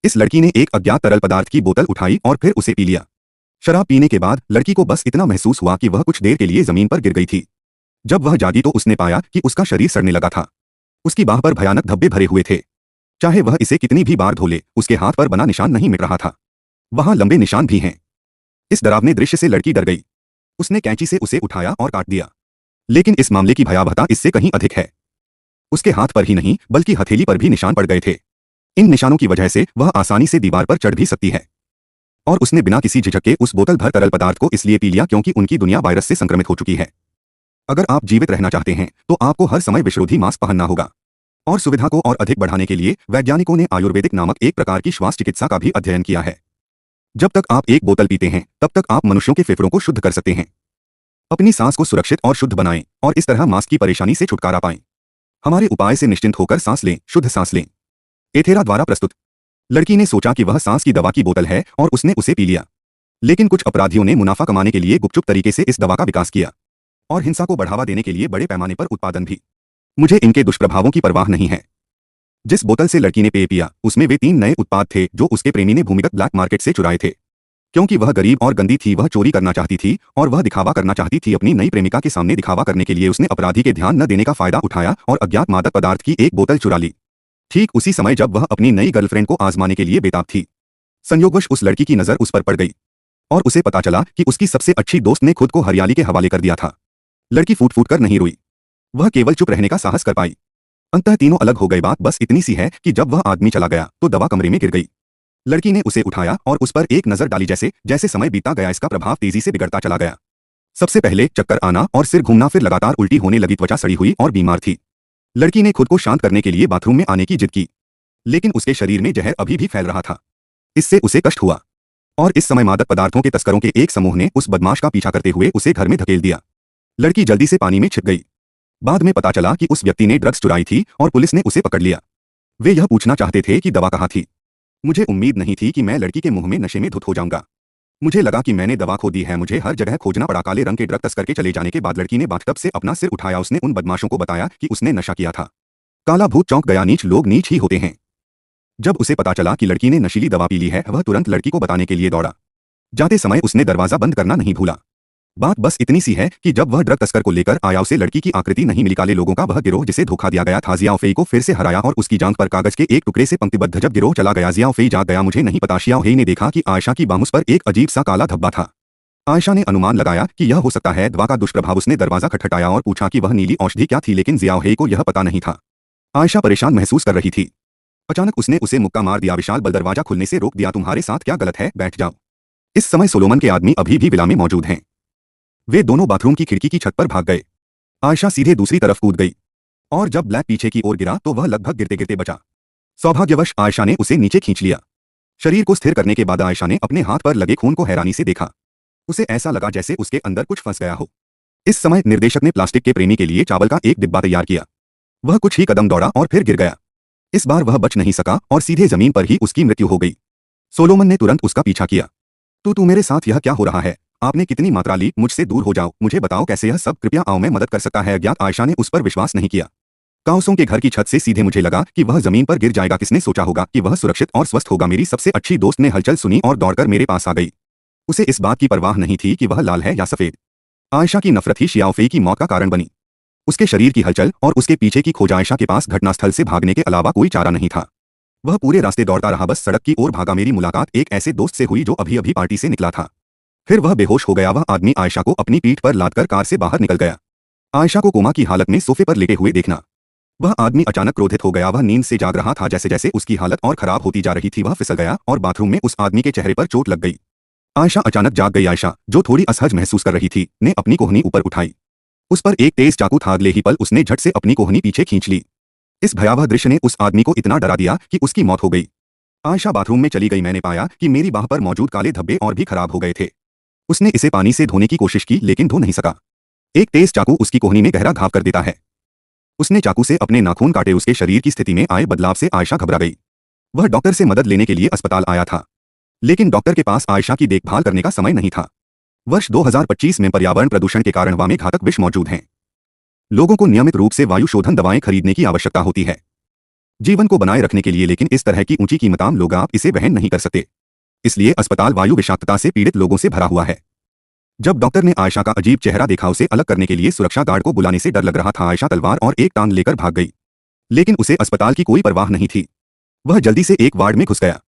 इस लड़की ने एक अज्ञात तरल पदार्थ की बोतल उठाई और फिर उसे पी लिया। शराब पीने के बाद लड़की को बस इतना महसूस हुआ कि वह कुछ देर के लिए जमीन पर गिर गई थी। जब वह जागी तो उसने पाया कि उसका शरीर सड़ने लगा था। उसकी बाह पर भयानक धब्बे भरे हुए थे। चाहे वह इसे कितनी भी बार धो ले, उसके हाथ पर बना निशान नहीं मिट रहा था। वहां लंबे निशान भी हैं। इस डरावने दृश्य से लड़की डर गई। उसने कैंची से उसे उठाया और काट दिया। लेकिन इस मामले की भयावहता इससे कहीं अधिक है। उसके हाथ पर ही नहीं बल्कि हथेली पर भी निशान पड़ गए थे। इन निशानों की वजह से वह आसानी से दीवार पर चढ़ भी सकती है। और उसने बिना किसी झिझक के उस बोतल भर तरल पदार्थ को इसलिए पी लिया क्योंकि उनकी दुनिया वायरस से संक्रमित हो चुकी है। अगर आप जीवित रहना चाहते हैं तो आपको हर समय विषरोधी मास्क पहनना होगा। और सुविधा को और अधिक बढ़ाने के लिए वैज्ञानिकों ने आयुर्वेदिक नामक एक प्रकार की श्वास चिकित्सा का भी अध्ययन किया है। जब तक आप एक बोतल पीते हैं तब तक आप मनुष्यों के फेफड़ों को शुद्ध कर सकते हैं। अपनी सांस को सुरक्षित और शुद्ध बनाएं और इस तरह मास्क की परेशानी से छुटकारा पाएं। हमारे उपाय से निश्चिंत होकर सांस लें, शुद्ध सांस लें। एथेरा द्वारा प्रस्तुत। लड़की ने सोचा कि वह सांस की दवा की बोतल है और उसने उसे पी लिया। लेकिन कुछ अपराधियों ने मुनाफा कमाने के लिए गुपचुप तरीके से इस दवा का विकास किया और हिंसा को बढ़ावा देने के लिए बड़े पैमाने पर उत्पादन भी। मुझे इनके दुष्प्रभावों की परवाह नहीं है। जिस बोतल से लड़की ने पेय पिया उसमें वे 3 नए उत्पाद थे जो उसके प्रेमी ने भूमिगत ब्लैक मार्केट से चुराए थे। क्योंकि वह गरीब और गंदी थी, वह चोरी करना चाहती थी और वह दिखावा करना चाहती थी। अपनी नई प्रेमिका के सामने दिखावा करने के लिए उसने अपराधी के ध्यान न देने का फायदा उठाया और अज्ञात मादक पदार्थ की एक बोतल चुरा ली। ठीक उसी समय जब वह अपनी नई गर्लफ्रेंड को आजमाने के लिए बेताब थी, संयोगवश उस लड़की की नजर उस पर पड़ गई और उसे पता चला कि उसकी सबसे अच्छी दोस्त ने खुद को हरियाली के हवाले कर दिया था। लड़की फूट फूट कर नहीं रोई, वह केवल चुप रहने का साहस कर पाई। अंततः तीनों अलग हो गए। बात बस इतनी सी है कि जब वह आदमी चला गया तो दवा कमरे में गिर गई। लड़की ने उसे उठाया और उस पर एक नजर डाली। जैसे जैसे समय बीतता गया इसका प्रभाव तेजी से बिगड़ता चला गया। सबसे पहले चक्कर आना और सिर घूमना, फिर लगातार उल्टी होने लगी। त्वचा सड़ी हुई और बीमार थी। लड़की ने खुद को शांत करने के लिए बाथरूम में आने की जिद की, लेकिन उसके शरीर में जहर अभी भी फैल रहा था। इससे उसे कष्ट हुआ और इस समय मादक पदार्थों के तस्करों के एक समूह ने उस बदमाश का पीछा करते हुए उसे घर में धकेल दिया। लड़की जल्दी से पानी में छिप गई। बाद में पता चला कि उस व्यक्ति ने ड्रग्स चुराई थी और पुलिस ने उसे पकड़ लिया। वे यह पूछना चाहते थे कि दवा कहाँ थी। मुझे उम्मीद नहीं थी कि मैं लड़की के मुंह में नशे में धुत हो जाऊंगा। मुझे लगा कि मैंने दवा खो दी है। मुझे हर जगह खोजना पड़ा। काले रंग के ड्रग तस्कर के चले जाने के बाद लड़की ने बाथटब से अपना सिर उठाया। उसने उन बदमाशों को बताया कि उसने नशा किया था। काला भूत चौंक गया। नीच लोग नीच ही होते हैं। जब उसे पता चला कि लड़की ने नशीली दवा पी ली है, वह तुरंत लड़की को बताने के लिए दौड़ा। जाते समय उसने दरवाजा बंद करना नहीं भूला। बात बस इतनी सी है कि जब वह ड्रग तस्कर को लेकर आया उसे लड़की की आकृति नहीं मिली। काले लोगों का वह गिरोह जिसे धोखा दिया गया था, जियाओफेई को फिर से हराया और उसकी जांघ पर कागज के एक टुकड़े से पंक्तिबद्ध जब गिरोह चला गया। जियाओफेई जाग गया। मुझे नहीं पता। जियाओफेई ने देखा कि आयशा की बाहों पर एक अजीब सा काला धब्बा था। आयशा ने अनुमान लगाया कि यह हो सकता है दवा का दुष्प्रभाव। उसने दरवाजा खटखटाया और पूछा कि वह नीली औषधि क्या थी, लेकिन जियाओफेई को यह पता नहीं था। आयशा परेशान महसूस कर रही थी। अचानक उसने उसे मुक्का मार दिया। विशाल बल दरवाजा खुलने से रोक दिया। तुम्हारे साथ क्या गलत है? बैठ जाओ। इस समय सोलोमन के आदमी अभी भी विला में मौजूद हैं। वे दोनों बाथरूम की खिड़की की छत पर भाग गए। आयशा सीधे दूसरी तरफ कूद गई और जब ब्लैक पीछे की ओर गिरा तो वह लगभग गिरते गिरते बचा। सौभाग्यवश आयशा ने उसे नीचे खींच लिया। शरीर को स्थिर करने के बाद आयशा ने अपने हाथ पर लगे खून को हैरानी से देखा। उसे ऐसा लगा जैसे उसके अंदर कुछ फंस गया हो। इस समय निर्देशक ने प्लास्टिक के प्रेमी के लिए चावल का एक डिब्बा तैयार किया। वह कुछ ही कदम दौड़ा और फिर गिर गया। इस बार वह बच नहीं सका और सीधे जमीन पर ही उसकी मृत्यु हो गई। सोलोमन ने तुरंत उसका पीछा किया। तू मेरे साथ यह क्या हो रहा है? आपने कितनी मात्रा ली? मुझसे दूर हो जाओ। मुझे बताओ कैसे यह सब। कृपया आओ, मैं मदद कर सकता है। अज्ञात आयशा ने उस पर विश्वास नहीं किया। काउसों के घर की छत से सीधे मुझे लगा कि वह जमीन पर गिर जाएगा। किसने सोचा होगा कि वह सुरक्षित और स्वस्थ होगा? मेरी सबसे अच्छी दोस्त ने हलचल सुनी और दौड़कर मेरे पास आ गई। उसे इस बात की परवाह नहीं थी कि वह लाल है या सफेद। आयशा की नफरत ही जियाओफेई की मौत का कारण बनी। उसके शरीर की हलचल और उसके पीछे की खोज। आयशा के पास घटनास्थल से भागने के अलावा कोई चारा नहीं था। वह पूरे रास्ते दौड़ता रहा, बस सड़क की ओर भागा। मेरी मुलाकात एक ऐसे दोस्त से हुई जो अभी अभी पार्टी से निकला था। फिर वह बेहोश हो गया। वह आदमी आयशा को अपनी पीठ पर लादकर कार से बाहर निकल गया। आयशा को कोमा की हालत में सोफे पर लेटे हुए देखना। वह आदमी अचानक क्रोधित हो गया। वह नींद से जाग रहा था। जैसे जैसे उसकी हालत और खराब होती जा रही थी वह फिसल गया और बाथरूम में उस आदमी के चेहरे पर चोट लग गई। आयशा अचानक जाग गई। आयशा, जो थोड़ी असहज महसूस कर रही थी, ने अपनी कोहनी ऊपर उठाई। उस पर एक तेज चाकू था। अगले ही पल उसने झट से अपनी कोहनी पीछे खींच ली। इस भयावह दृश्य ने उस आदमी को इतना डरा दिया कि उसकी मौत हो गई। आयशा बाथरूम में चली गई। मैंने पाया कि मेरी बाह पर मौजूद काले धब्बे और भी खराब हो गए थे। उसने इसे पानी से धोने की कोशिश की लेकिन धो नहीं सका। एक तेज चाकू उसकी कोहनी में गहरा घाव कर देता है। उसने चाकू से अपने नाखून काटे। उसके शरीर की स्थिति में आए बदलाव से आयशा घबरा गई। वह डॉक्टर से मदद लेने के लिए अस्पताल आया था, लेकिन डॉक्टर के पास आयशा की देखभाल करने का समय नहीं था। वर्ष 2025 में पर्यावरण प्रदूषण के कारण हवा में घातक विष मौजूद हैं। लोगों को नियमित रूप से वायु शोधन दवाएं खरीदने की आवश्यकता होती है। जीवन को बनाए रखने के लिए, लेकिन इस तरह की ऊंची कीमत आम लोग आप इसे वहन नहीं कर सकते। इसलिए अस्पताल वायु विषाक्तता से पीड़ित लोगों से भरा हुआ है। जब डॉक्टर ने आयशा का अजीब चेहरा देखा, उसे अलग करने के लिए सुरक्षा गार्ड को बुलाने से डर लग रहा था। आयशा तलवार और एक टांग लेकर भाग गई, लेकिन उसे अस्पताल की कोई परवाह नहीं थी। वह जल्दी से एक वार्ड में घुस गया।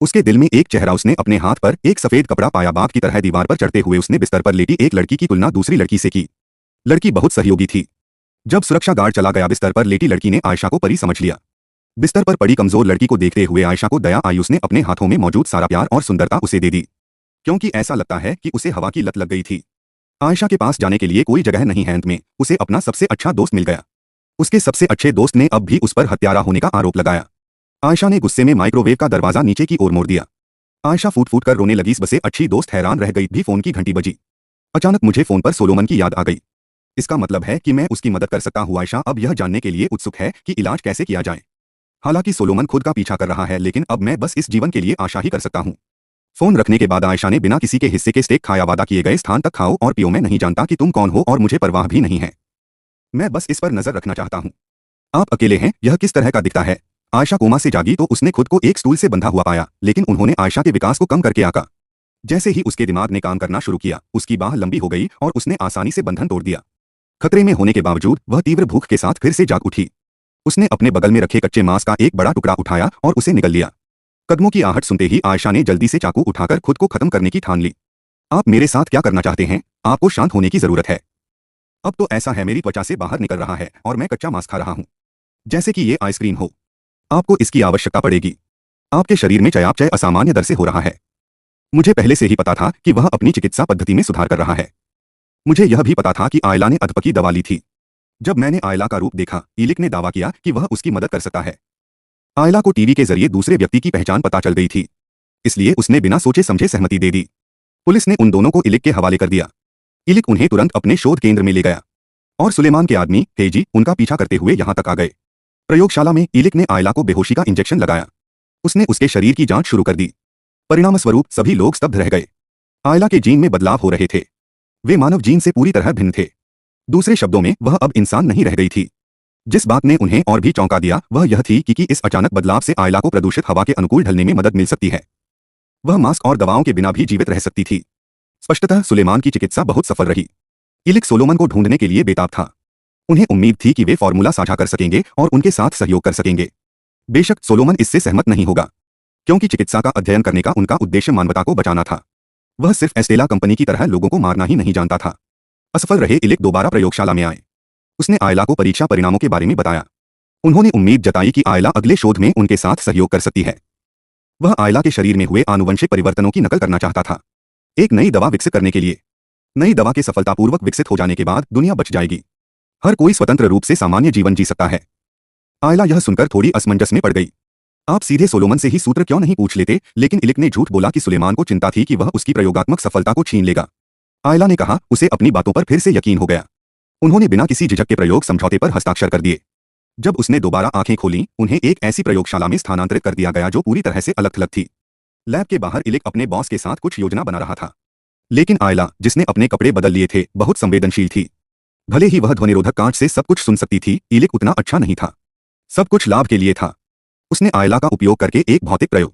उसके दिल में एक चेहरा, उसने अपने हाथ पर एक सफेद कपड़ा पाया। बाप की तरह दीवार पर चढ़ते हुए उसने बिस्तर पर लेटी एक लड़की की तुलना दूसरी लड़की से की। लड़की बहुत सहयोगी थी। जब सुरक्षा गार्ड चला गया, बिस्तर पर लेटी लड़की ने आयशा को परी समझ लिया। बिस्तर पर पड़ी कमजोर लड़की को देखते हुए आयशा को दया आई। उसने अपने हाथों में मौजूद सारा प्यार और सुंदरता उसे दे दी, क्योंकि ऐसा लगता है कि उसे हवा की लत लग गई थी। आयशा के पास जाने के लिए कोई जगह नहीं है। अंत में उसे अपना सबसे अच्छा दोस्त मिल गया। उसके सबसे अच्छे दोस्त ने अब भी उस पर हत्यारा होने का आरोप लगाया। आयशा ने गुस्से में माइक्रोवेव का दरवाजा नीचे की ओर मोड़ दिया। आयशा फूट फूट कर रोने लगी। बसे अच्छी दोस्त हैरान रह गई। भी फोन की घंटी बजी। अचानक मुझे फोन पर सोलोमन की याद आ गई। इसका मतलब है कि मैं उसकी मदद कर सकता हूँ। आयशा अब यह जानने के लिए उत्सुक है कि इलाज कैसे किया जाए। हालांकि सोलोमन खुद का पीछा कर रहा है, लेकिन अब मैं बस इस जीवन के लिए आशा ही कर सकता हूँ। फोन रखने के बाद आयशा ने बिना किसी के हिस्से के स्टेक खाया। वादा किए गए स्थान तक खाओ और पियो। मैं नहीं जानता कि तुम कौन हो और मुझे परवाह भी नहीं है। मैं बस इस पर नजर रखना चाहता हूँ। आप अकेले हैं। यह किस तरह का दिखता है? आयशा कोमा से जागी तो उसने खुद को एक स्टूल से बंधा हुआ पाया, लेकिन उन्होंने आयशा के विकास को कम करके आका। जैसे ही उसके दिमाग ने काम करना शुरू किया, उसकी बाह लंबी हो गई और उसने आसानी से बंधन तोड़ दिया। खतरे में होने के बावजूद वह तीव्र भूख के साथ फिर से जाग उठी। उसने अपने बगल में रखे कच्चे मांस का एक बड़ा टुकड़ा उठाया और उसे निगल लिया। कदमों की आहट सुनते ही आयशा ने जल्दी से चाकू उठाकर खुद को खत्म करने की ठान ली। आप मेरे साथ क्या करना चाहते हैं? आपको शांत होने की जरूरत है। अब तो ऐसा है, मेरी त्वचा से बाहर निकल रहा है और मैं कच्चा मांस खा रहा हूं, जैसे कि ये आइसक्रीम हो। आपको इसकी आवश्यकता पड़ेगी। आपके शरीर में चयापचय असामान्य दर से हो रहा है। मुझे पहले से ही पता था कि वह अपनी चिकित्सा पद्धति में सुधार कर रहा है। मुझे यह भी पता था कि आयला ने अधपकी दवा ली थी। जब मैंने आयला का रूप देखा, इलिक ने दावा किया कि वह उसकी मदद कर सकता है। आयला को टीवी के जरिए दूसरे व्यक्ति की पहचान पता चल गई थी, इसलिए उसने बिना सोचे समझे सहमति दे दी। पुलिस ने उन दोनों को इलिक के हवाले कर दिया। इलिक उन्हें तुरंत अपने शोध केंद्र में ले गया और सुलेमान के आदमी हेजी उनका पीछा करते हुए यहां तक आ गए। प्रयोगशाला में इलिक ने आयला को बेहोशी का इंजेक्शन लगाया। उसने उसके शरीर की जांच शुरू कर दी। परिणामस्वरूप सभी लोग स्तब्ध रह गए। आयला के जीन में बदलाव हो रहे थे। वे मानव जीन से पूरी तरह भिन्न थे। दूसरे शब्दों में, वह अब इंसान नहीं रह गई थी। जिस बात ने उन्हें और भी चौंका दिया वह यह थी कि इस अचानक बदलाव से आयला को प्रदूषित हवा के अनुकूल ढलने में मदद मिल सकती है। वह मास्क और दवाओं के बिना भी जीवित रह सकती थी। स्पष्टतः सुलेमान की चिकित्सा बहुत सफल रही। इलिक सोलोमन को ढूंढने के लिए बेताब था। उन्हें उम्मीद थी कि वे फॉर्मूला साझा कर सकेंगे और उनके साथ सहयोग कर सकेंगे। बेशक सोलोमन इससे सहमत नहीं होगा, क्योंकि चिकित्सा का अध्ययन करने का उनका उद्देश्य मानवता को बचाना था। वह सिर्फ एस्टेला कंपनी की तरह लोगों को मारना ही नहीं जानता था। असफल रहे इलिक दोबारा प्रयोगशाला में आए। उसने आयला को परीक्षा परिणामों के बारे में बताया। उन्होंने उम्मीद जताई कि आयला अगले शोध में उनके साथ सहयोग कर सकती है। वह आयला के शरीर में हुए आनुवंशिक परिवर्तनों की नकल करना चाहता था, एक नई दवा विकसित करने के लिए। नई दवा के सफलतापूर्वक विकसित हो जाने के बाद दुनिया बच जाएगी। हर कोई स्वतंत्र रूप से सामान्य जीवन जी सकता है। आयला यह सुनकर थोड़ी असमंजस में पड़ गई। आप सीधे सोलोमन से ही सूत्र क्यों नहीं पूछ लेते? लेकिन इलिक ने झूठ बोला कि सुलेमान को चिंता थी कि वह उसकी प्रयोगात्मक सफलता को छीन लेगा। आयला ने कहा, उसे अपनी बातों पर फिर से यकीन हो गया। उन्होंने बिना किसी झिझक के प्रयोग समझौते पर हस्ताक्षर कर दिए। जब उसने दोबारा आंखें खोलीं, उन्हें एक ऐसी प्रयोगशाला में स्थानांतरित कर दिया गया जो पूरी तरह से अलग थलग थी। लैब के बाहर इलिक अपने बॉस के साथ कुछ योजना बना रहा था, लेकिन आयला, जिसने अपने कपड़े बदल लिए थे, बहुत संवेदनशील थी। भले ही वह ध्वनिरोधक कांच से सब कुछ सुन सकती थी, इलिक उतना अच्छा नहीं था। सब कुछ लाभ के लिए था। उसने आयला का उपयोग करके एक भौतिक प्रयोग